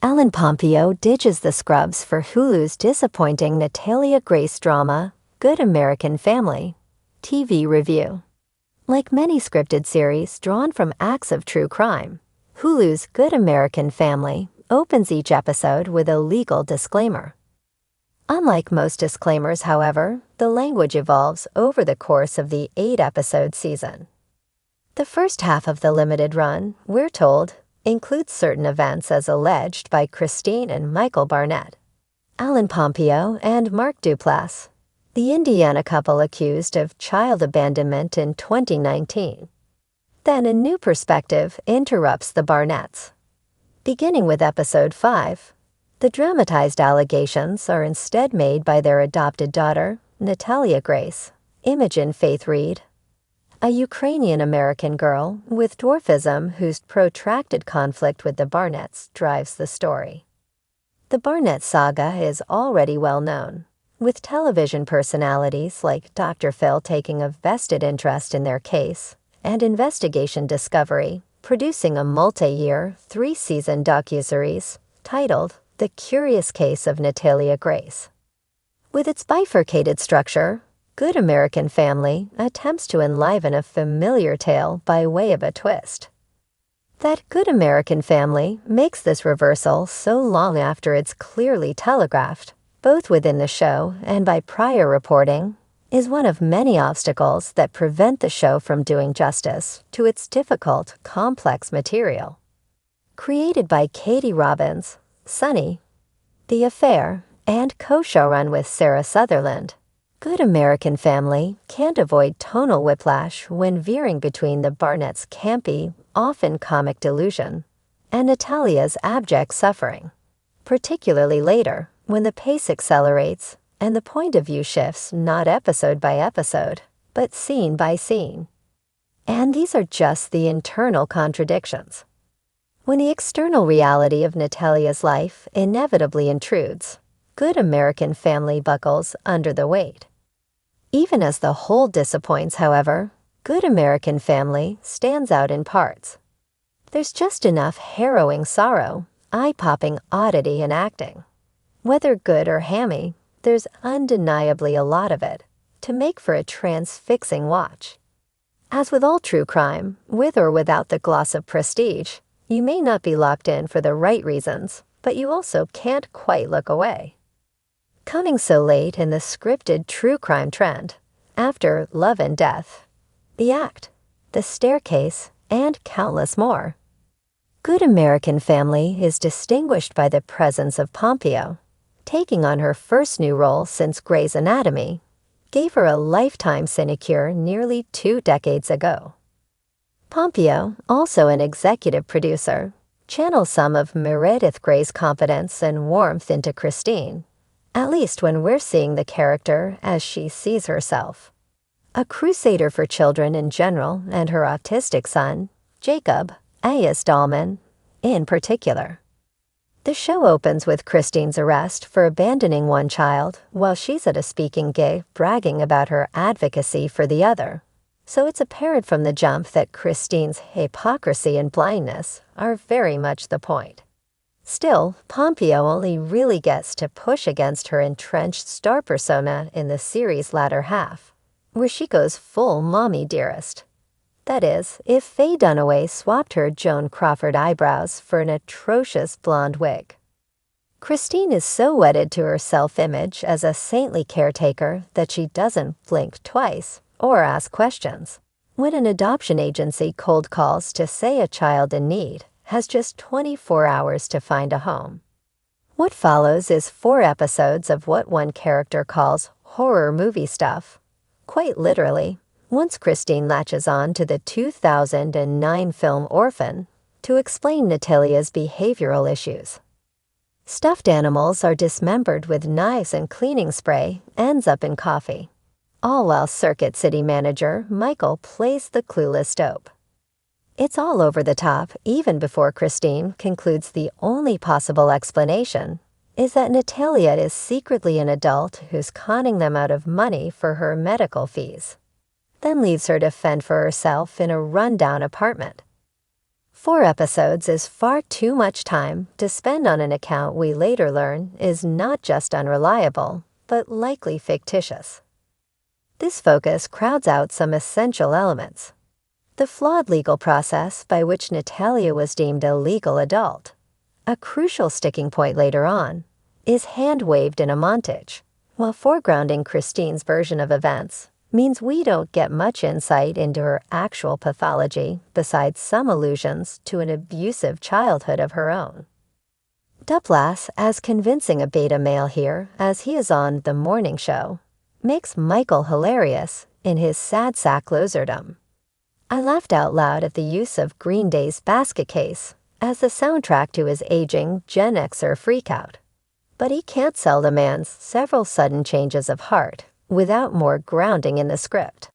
Alan Pompeo ditches the scrubs for Hulu's disappointing Natalia Grace drama, Good American Family. TV review. Like many scripted series drawn from acts of true crime, Hulu's Good American Family opens each episode with a legal disclaimer. Unlike most disclaimers, however, the language evolves over the course of the 8-episode season. The first half of the limited run, we're told, includes certain events as alleged by Christine and Michael Barnett, Alan Pompeo and Mark Duplass, the Indiana couple accused of child abandonment in 2019. Then a new perspective interrupts the Barnetts. Beginning with episode 5, the dramatized allegations are instead made by their adopted daughter, Natalia Grace, Imogen Faith Reed, a Ukrainian-American girl with dwarfism whose protracted conflict with the Barnetts drives the story. The Barnett saga is already well known, with television personalities like Dr. Phil taking a vested interest in their case, and Investigation Discovery producing a multi-year, 3-season docuseries titled The Curious Case of Natalia Grace. With its bifurcated structure, Good American Family attempts to enliven a familiar tale by way of a twist. That Good American Family makes this reversal so long after it's clearly telegraphed, both within the show and by prior reporting, is one of many obstacles that prevent the show from doing justice to its difficult, complex material. Created by Katie Robbins, Sunny, The Affair, and co-showrun with Sarah Sutherland, Good American Family can't avoid tonal whiplash when veering between the Barnetts' campy, often comic delusion and Natalia's abject suffering, particularly later when the pace accelerates and the point of view shifts not episode by episode, but scene by scene. And these are just the internal contradictions. When the external reality of Natalia's life inevitably intrudes, Good American Family buckles under the weight. Even as the whole disappoints, however, Good American Family stands out in parts. There's just enough harrowing sorrow, eye-popping oddity in acting. Whether good or hammy, there's undeniably a lot of it, to make for a transfixing watch. As with all true crime, with or without the gloss of prestige, you may not be locked in for the right reasons, but you also can't quite look away. Coming so late in the scripted true crime trend, after Love and Death, The Act, The Staircase, and countless more, Good American Family is distinguished by the presence of Pompeo. Taking on her first new role since Grey's Anatomy gave her a lifetime sinecure nearly 2 decades ago. Pompeo, also an executive producer, channels some of Meredith Grey's confidence and warmth into Christine, at least when we're seeing the character as she sees herself. A crusader for children in general and her autistic son, Jacob, alias Dahlman, in particular. The show opens with Christine's arrest for abandoning one child while she's at a speaking gig bragging about her advocacy for the other. So it's apparent from the jump that Christine's hypocrisy and blindness are very much the point. Still, Pompeo only really gets to push against her entrenched star persona in the series' latter half, where she goes full mommy dearest. That is, if Faye Dunaway swapped her Joan Crawford eyebrows for an atrocious blonde wig. Christine is so wedded to her self-image as a saintly caretaker that she doesn't blink twice or ask questions when an adoption agency cold calls to say a child in need has just 24 hours to find a home. What follows is 4 episodes of what one character calls horror movie stuff. Quite literally, once Christine latches on to the 2009 film Orphan to explain Natalia's behavioral issues. Stuffed animals are dismembered with knives and cleaning spray ends up in coffee, all while Circuit City manager Michael plays the clueless dope. It's all over the top even before Christine concludes the only possible explanation is that Natalia is secretly an adult who's conning them out of money for her medical fees, then leaves her to fend for herself in a rundown apartment. 4 episodes is far too much time to spend on an account we later learn is not just unreliable, but likely fictitious. This focus crowds out some essential elements. The flawed legal process by which Natalia was deemed a legal adult, a crucial sticking point later on, is hand-waved in a montage, while foregrounding Christine's version of events means we don't get much insight into her actual pathology besides some allusions to an abusive childhood of her own. Duplass, as convincing a beta male here as he is on The Morning Show, makes Michael hilarious in his sad sack loserdom. I laughed out loud at the use of Green Day's Basket Case as the soundtrack to his aging Gen Xer freakout. But he can't sell the man's several sudden changes of heart without more grounding in the script.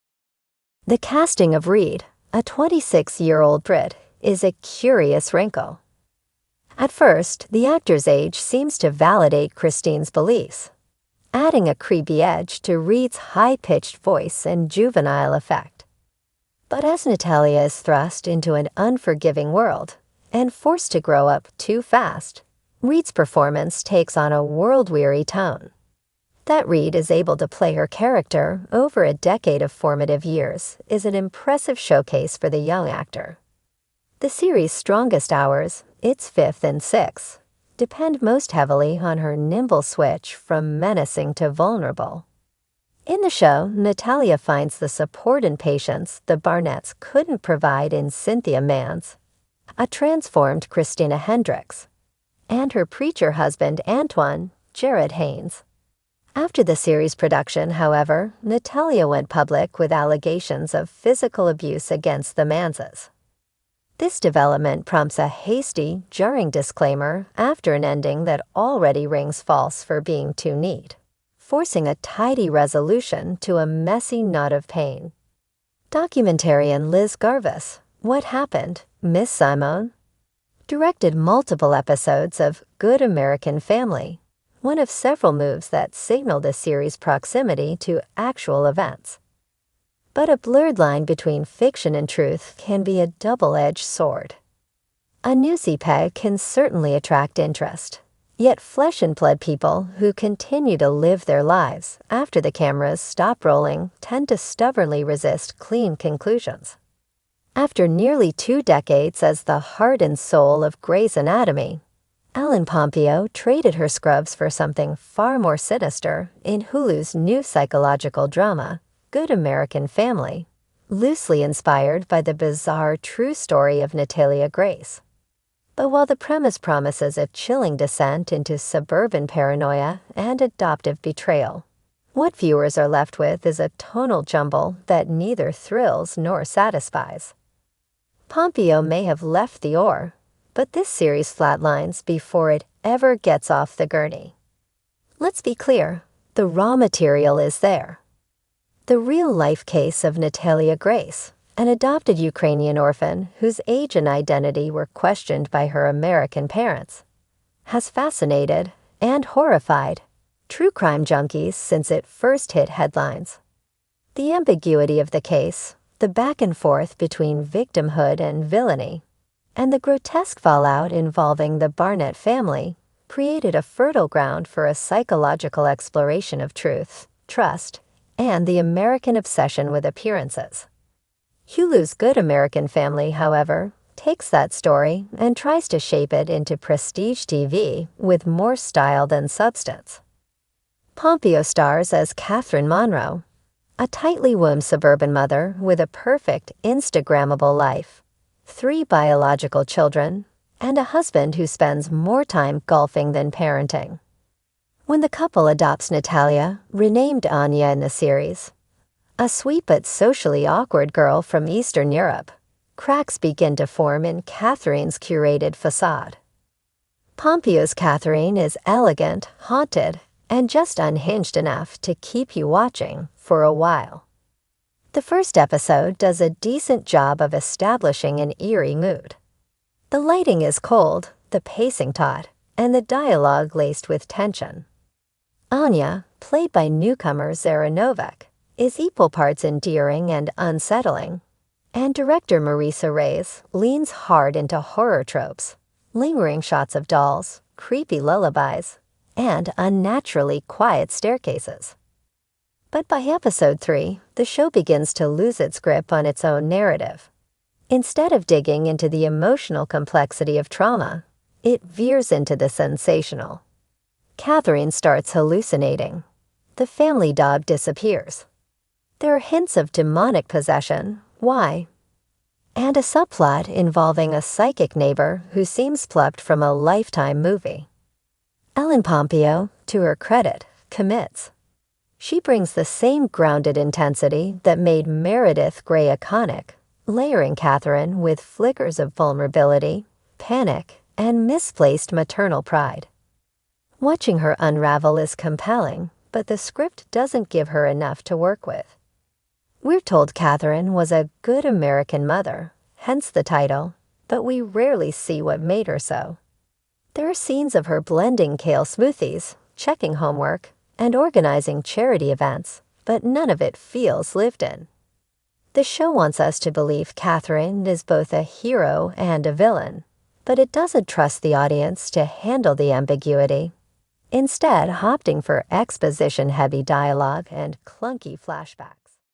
The casting of Reed, a 26-year-old Brit, is a curious wrinkle. At first, the actor's age seems to validate Christine's beliefs, adding a creepy edge to Reed's high-pitched voice and juvenile effect. But as Natalia is thrust into an unforgiving world and forced to grow up too fast, Reed's performance takes on a world-weary tone. That Reed is able to play her character over a decade of formative years is an impressive showcase for the young actor. The series' strongest hours, its 5th and 6th, depend most heavily on her nimble switch from menacing to vulnerable. In the show, Natalia finds the support and patience the Barnetts couldn't provide in Cynthia Mans, a transformed Christina Hendricks, and her preacher husband Antoine, Jared Haynes. After the series' production, however, Natalia went public with allegations of physical abuse against the Manses. This development prompts a hasty, jarring disclaimer after an ending that already rings false for being too neat, forcing a tidy resolution to a messy knot of pain. Documentarian Liz Garvis, What Happened, Miss Simone? Directed multiple episodes of Good American Family, one of several moves that signal the series' proximity to actual events. But a blurred line between fiction and truth can be a double-edged sword. A newsy peg can certainly attract interest, yet flesh and blood people who continue to live their lives after the cameras stop rolling tend to stubbornly resist clean conclusions. After nearly 2 decades as the heart and soul of Grey's Anatomy, Ellen Pompeo traded her scrubs for something far more sinister in Hulu's new psychological drama, Good American Family, loosely inspired by the bizarre true story of Natalia Grace. But while the premise promises a chilling descent into suburban paranoia and adoptive betrayal, what viewers are left with is a tonal jumble that neither thrills nor satisfies. Pompeo may have left the oar, but this series flatlines before it ever gets off the gurney. Let's be clear, the raw material is there. The real-life case of Natalia Grace, an adopted Ukrainian orphan whose age and identity were questioned by her American parents, has fascinated and horrified true crime junkies since it first hit headlines. The ambiguity of the case, the back and forth between victimhood and villainy, and the grotesque fallout involving the Barnett family created a fertile ground for a psychological exploration of truth, trust, and the American obsession with appearances. Hulu's Good American Family, however, takes that story and tries to shape it into prestige TV with more style than substance. Pompeo stars as Catherine Monroe, a tightly wombed suburban mother with a perfect Instagrammable life, 3 biological children, and a husband who spends more time golfing than parenting. When the couple adopts Natalia, renamed Anya in the series, a sweet but socially awkward girl from Eastern Europe, cracks begin to form in Catherine's curated facade. Pompeo's Catherine is elegant, haunted, and just unhinged enough to keep you watching for a while. The first episode does a decent job of establishing an eerie mood. The lighting is cold, the pacing taut, and the dialogue laced with tension. Anya, played by newcomer Zara Novak, is equal parts endearing and unsettling, And director Marisa Reyes leans hard into horror tropes, lingering shots of dolls, creepy lullabies, and unnaturally quiet staircases. But by episode 3, the show begins to lose its grip on its own narrative. Instead of digging into the emotional complexity of trauma, it veers into the sensational. Catherine starts hallucinating. The family dog disappears. There are hints of demonic possession. Why? And a subplot involving a psychic neighbor who seems plucked from a Lifetime movie. Ellen Pompeo, to her credit, commits. She brings the same grounded intensity that made Meredith Grey iconic, layering Catherine with flickers of vulnerability, panic, and misplaced maternal pride. Watching her unravel is compelling, but the script doesn't give her enough to work with. We're told Catherine was a good American mother, hence the title, but we rarely see what made her so. There are scenes of her blending kale smoothies, checking homework, and organizing charity events, but none of it feels lived in. The show wants us to believe Catherine is both a hero and a villain, but it doesn't trust the audience to handle the ambiguity, instead opting for exposition-heavy dialogue and clunky flashbacks.